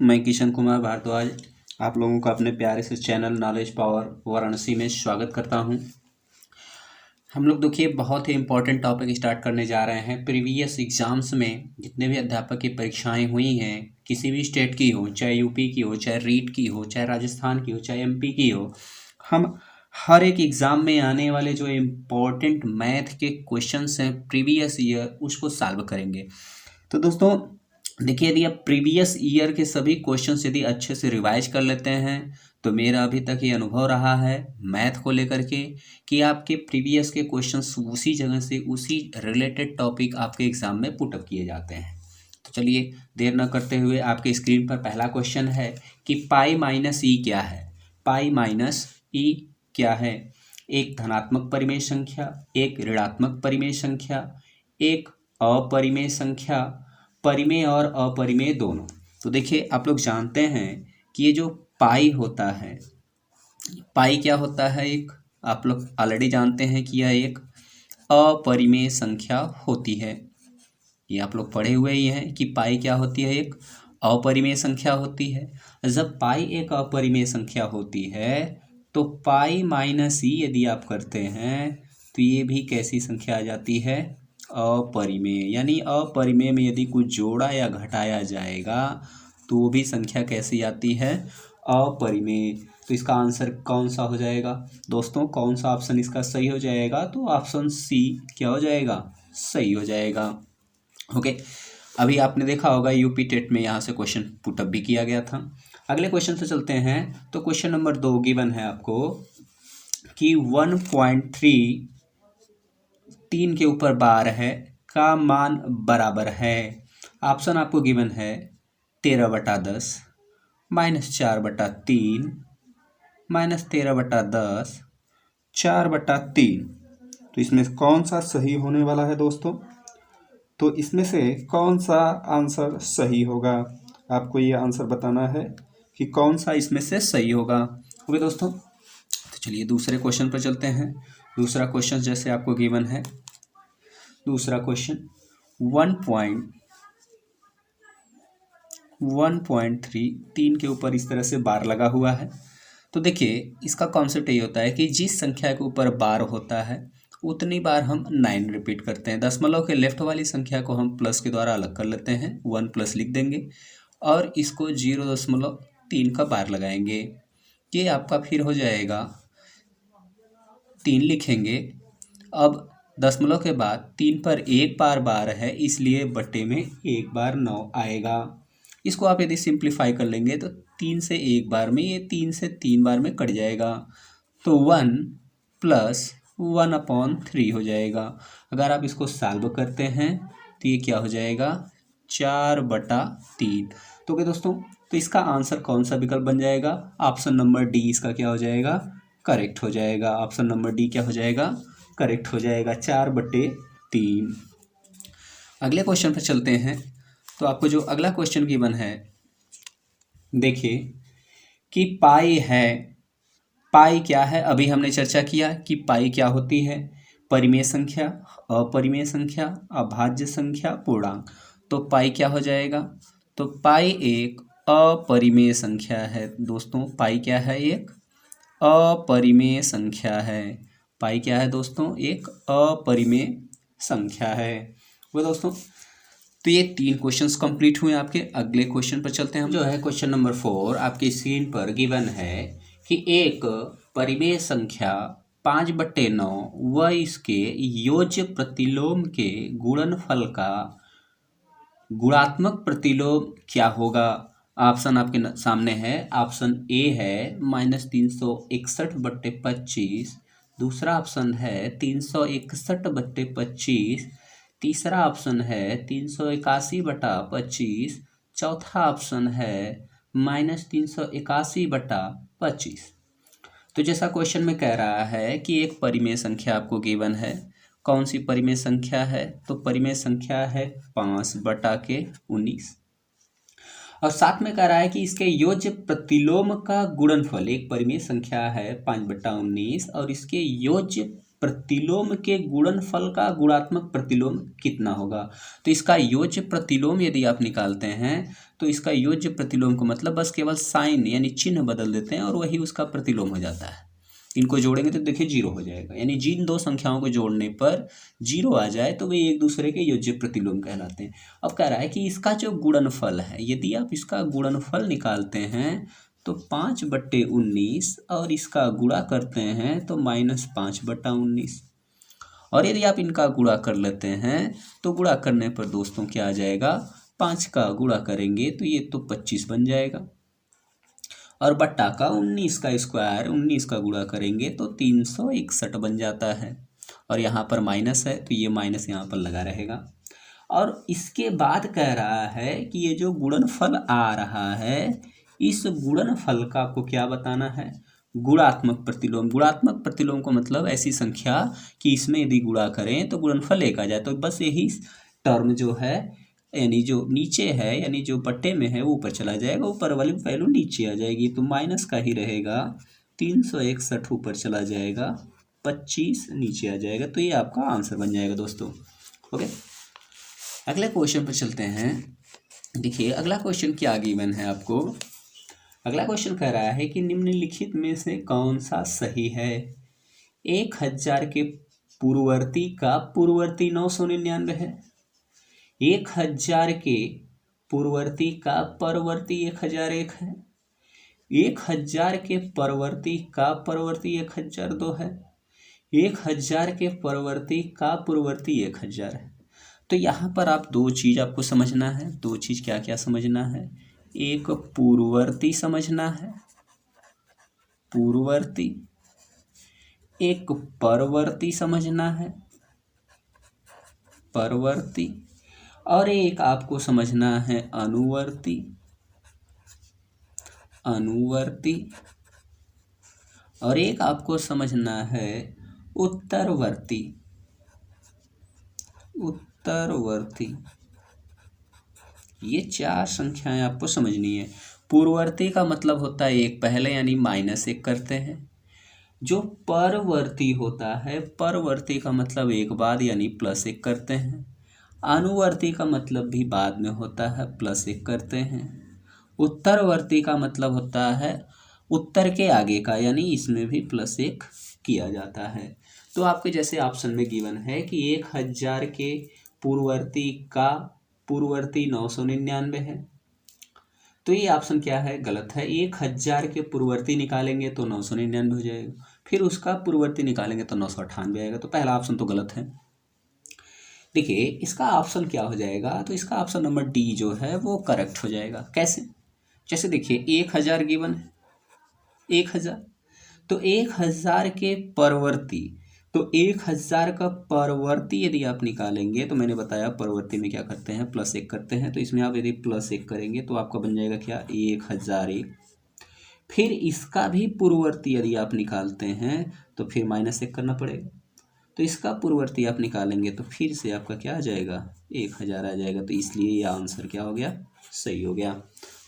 मैं किशन कुमार भारद्वाज आप लोगों का अपने प्यारे से चैनल नॉलेज पावर वाराणसी में स्वागत करता हूं। हम लोग देखिए बहुत ही इम्पोर्टेंट टॉपिक स्टार्ट करने जा रहे हैं। प्रीवियस एग्जाम्स में जितने भी अध्यापक की परीक्षाएं हुई हैं, किसी भी स्टेट की हो, चाहे यूपी की हो, चाहे रीट की हो, चाहे राजस्थान की हो, चाहे एमपी की हो, हम हर एक एग्ज़ाम में आने वाले जो इम्पोर्टेंट मैथ के क्वेश्चंस हैं प्रीवियस ईयर, उसको सॉल्व करेंगे। तो दोस्तों देखिए, यदि आप प्रीवियस ईयर के सभी क्वेश्चंस यदि अच्छे से रिवाइज कर लेते हैं तो मेरा अभी तक ये अनुभव रहा है मैथ को लेकर के कि आपके प्रीवियस के क्वेश्चंस उसी जगह से उसी रिलेटेड टॉपिक आपके एग्जाम में पुटअप किए जाते हैं। तो चलिए देर न करते हुए आपके स्क्रीन पर पहला क्वेश्चन है कि पाई माइनस ई क्या है। पाई माइनस ई क्या है? एक धनात्मक परिमेय संख्या, एक ऋणात्मक परिमेय संख्या, एक अपरिमेय संख्या, परिमेय और अपरिमेय दोनों। तो देखिए आप लोग जानते हैं कि ये जो पाई होता है, पाई क्या होता है? एक आप लोग ऑलरेडी जानते हैं कि यह एक अपरिमेय संख्या होती है। ये आप लोग पढ़े हुए ही हैं कि पाई क्या होती है? एक अपरिमेय संख्या होती है। जब पाई एक अपरिमेय संख्या होती है तो पाई माइनस ई यदि आप करते हैं तो ये भी कैसी संख्या आ जाती है? अपरिमेय। यानी अपरिमेय में यदि कुछ जोड़ा या घटाया जाएगा तो वो भी संख्या कैसी आती है? अपरिमेय। तो इसका आंसर कौन सा हो जाएगा दोस्तों? कौन सा ऑप्शन इसका सही हो जाएगा? तो ऑप्शन सी क्या हो जाएगा? सही हो जाएगा। ओके, अभी आपने देखा होगा यूपी टेट में यहाँ से क्वेश्चन पुटअप भी किया गया था। अगले क्वेश्चन से चलते हैं। तो क्वेश्चन नंबर 2 गिवन है आपको कि 1.3 3 के ऊपर बार है का मान बराबर है। ऑप्शन आपको गिवन है 13/10, -4/3, -13/10, 4/3। तो इसमें कौन सा सही होने वाला है दोस्तों? तो इसमें से कौन सा आंसर सही होगा? आपको ये आंसर बताना है कि कौन सा इसमें से सही होगा। ओके दोस्तों, तो चलिए दूसरे क्वेश्चन पर चलते हैं। दूसरा क्वेश्चन जैसे आपको गिवन है, दूसरा क्वेश्चन 1.3 3 के ऊपर इस तरह से बार लगा हुआ है। तो देखिए इसका कॉन्सेप्ट ये होता है कि जिस संख्या के ऊपर बार होता है उतनी बार हम 9 रिपीट करते हैं। दशमलव के लेफ्ट वाली संख्या को हम प्लस के द्वारा अलग कर लेते हैं, 1 प्लस लिख देंगे और इसको 0.3 का बार लगाएंगे। ये आपका फिर हो जाएगा 3 लिखेंगे। अब दशमलव के बाद 3 पर एक बार है, इसलिए बट्टे में एक बार 9 आएगा। इसको आप यदि सिंप्लीफाई कर लेंगे तो 3 से एक बार में ये 3 से 3 बार में कट जाएगा, तो 1 + 1/3 हो जाएगा। अगर आप इसको सॉल्व करते हैं तो ये क्या हो जाएगा? 4/3। तो क्या दोस्तों, तो इसका आंसर कौन सा विकल्प बन जाएगा? ऑप्शन नंबर डी इसका क्या हो जाएगा? करेक्ट हो जाएगा। ऑप्शन नंबर डी क्या हो जाएगा? करेक्ट हो जाएगा, 4/3। अगले क्वेश्चन पर चलते हैं। तो आपको जो अगला क्वेश्चन गिवन है, देखिए कि पाई है। पाई क्या है? अभी हमने चर्चा किया कि पाई क्या होती है। परिमेय संख्या, अपरिमेय संख्या, अभाज्य संख्या, पूर्णांक। तो पाई क्या हो जाएगा? तो पाई एक अपरिमेय संख्या है दोस्तों। पाई क्या है? एक अपरिमेय संख्या है। पाई क्या है दोस्तों? एक अपरिमेय संख्या है। वो दोस्तों, तो ये 3 क्वेश्चंस कंप्लीट हुए आपके। अगले क्वेश्चन पर चलते हैं। जो है क्वेश्चन नंबर 4 आपकी स्क्रीन पर गिवन है कि एक परिमेय संख्या 5/9 व इसके योज्य प्रतिलोम के गुणनफल का गुणात्मक प्रतिलोम क्या होगा? ऑप्शन आपके सामने है। ऑप्शन ए है -361/25, दूसरा ऑप्शन है 361/25, तीसरा ऑप्शन है 381/25, चौथा ऑप्शन है -381/25। तो जैसा क्वेश्चन में कह रहा है कि एक परिमेय संख्या आपको गिवन है। कौन सी परिमेय संख्या है? तो परिमेय संख्या है 5/19 और साथ में कह रहा है कि इसके योज्य प्रतिलोम का गुणनफल। एक परिमेय संख्या है 5/19 और इसके योज्य प्रतिलोम के गुणनफल का गुणात्मक प्रतिलोम कितना होगा। तो इसका योज्य प्रतिलोम यदि आप निकालते हैं तो इसका योज्य प्रतिलोम को मतलब बस केवल साइन यानी चिन्ह बदल देते हैं और वही उसका प्रतिलोम हो जाता है। इनको जोड़ेंगे तो देखिए जीरो हो जाएगा, यानी जिन दो संख्याओं को जोड़ने पर जीरो आ जाए तो वे एक दूसरे के योज्य प्रतिलोम कहलाते हैं। अब कह रहा है कि इसका जो गुणनफल है, यदि आप इसका गुणनफल निकालते हैं तो 5/19 और इसका गुणा करते हैं तो -5/19, और यदि आप इनका गुणा कर लेते हैं तो गुणा करने पर दोस्तों क्या आ जाएगा, 5 का गुणा करेंगे तो ये तो 25 बन जाएगा, और बट्टा का 19 का स्क्वायर 19 का गुणा करेंगे तो 361 बन जाता है, और यहाँ पर माइनस है तो ये माइनस यहाँ पर लगा रहेगा। और इसके बाद कह रहा है कि ये जो गुणनफल आ रहा है, इस गुणनफल का आपको क्या बताना है, गुणात्मक प्रतिलोम। गुणात्मक प्रतिलोम को मतलब ऐसी संख्या कि इसमें यदि गुणा करें तो गुणनफल एक आ जाए। तो बस यही टर्म जो है, यानी जो नीचे है यानी जो बट्टे में है वो ऊपर चला जाएगा, ऊपर वाली वैल्यू नीचे आ जाएगी, तो माइनस का ही रहेगा। 361 ऊपर चला जाएगा, 25 नीचे आ जाएगा, तो ये आपका आंसर बन जाएगा दोस्तों। ओके, अगले क्वेश्चन पर चलते हैं। देखिए अगला क्वेश्चन क्या गिवन है आपको। अगला क्वेश्चन कह रहा है कि निम्नलिखित में से कौन सा सही है। 1000 के पूर्ववर्ती का पूर्ववर्ती 999 है। 1000 के पूर्ववर्ती का परवर्ती 1001 है। 1000 के परवर्ती का परवर्ती 1002 है। 1000 के परवर्ती का पूर्ववर्ती 1000 है। तो यहाँ पर आप दो चीज़ आपको समझना है। दो चीज़ क्या क्या समझना है, एक पूर्ववर्ती समझना है, पूर्ववर्ती, एक परवर्ती समझना है, परवर्ती, और एक आपको समझना है अनुवर्ती, अनुवर्ती, और एक आपको समझना है उत्तरवर्ती, उत्तरवर्ती। ये चार संख्याएं आपको समझनी है। पूर्ववर्ती का मतलब होता है एक पहले यानी -1 करते हैं। जो परवर्ती होता है, परवर्ती का मतलब एक बाद यानी +1 करते हैं। अनुवर्ती का मतलब भी बाद में होता है, +1 करते हैं। उत्तरवर्ती का मतलब होता है उत्तर के आगे का, यानी इसमें भी +1 किया जाता है। तो आपके जैसे ऑप्शन में गिवन है कि 1000 के पूर्ववर्ती का पूर्ववर्ती 999 है, तो ये ऑप्शन क्या है, गलत है। 1000 के पूर्ववर्ती निकालेंगे तो 999 हो जाएगा, फिर उसका पूर्ववर्ती निकालेंगे तो 998 आएगा, तो पहला ऑप्शन तो गलत है। देखिए इसका ऑप्शन क्या हो जाएगा, तो इसका ऑप्शन नंबर डी जो है वो करेक्ट हो जाएगा। कैसे, जैसे देखिए 1000 गिवन है, 1000, तो 1000 के परवर्ती, तो 1000 का परवर्ती यदि आप निकालेंगे तो मैंने बताया परवर्ती में क्या करते हैं, +1 करते हैं, तो इसमें आप यदि +1 करेंगे तो आपका बन जाएगा क्या, 1001। फिर इसका भी पूर्ववर्ती यदि आप निकालते हैं तो फिर -1 करना पड़ेगा, तो इसका पूर्ववर्ती आप निकालेंगे तो फिर से आपका क्या आ जाएगा, 1000 आ जाएगा। तो इसलिए ये आंसर क्या हो गया, सही हो गया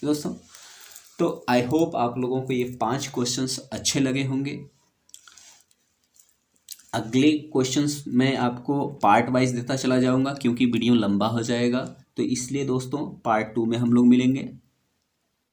दोस्तों। तो आई होप आप लोगों को ये 5 क्वेश्चंस अच्छे लगे होंगे। अगले क्वेश्चंस मैं आपको पार्ट वाइज देता चला जाऊंगा क्योंकि वीडियो लंबा हो जाएगा, तो इसलिए दोस्तों पार्ट 2 में हम लोग मिलेंगे।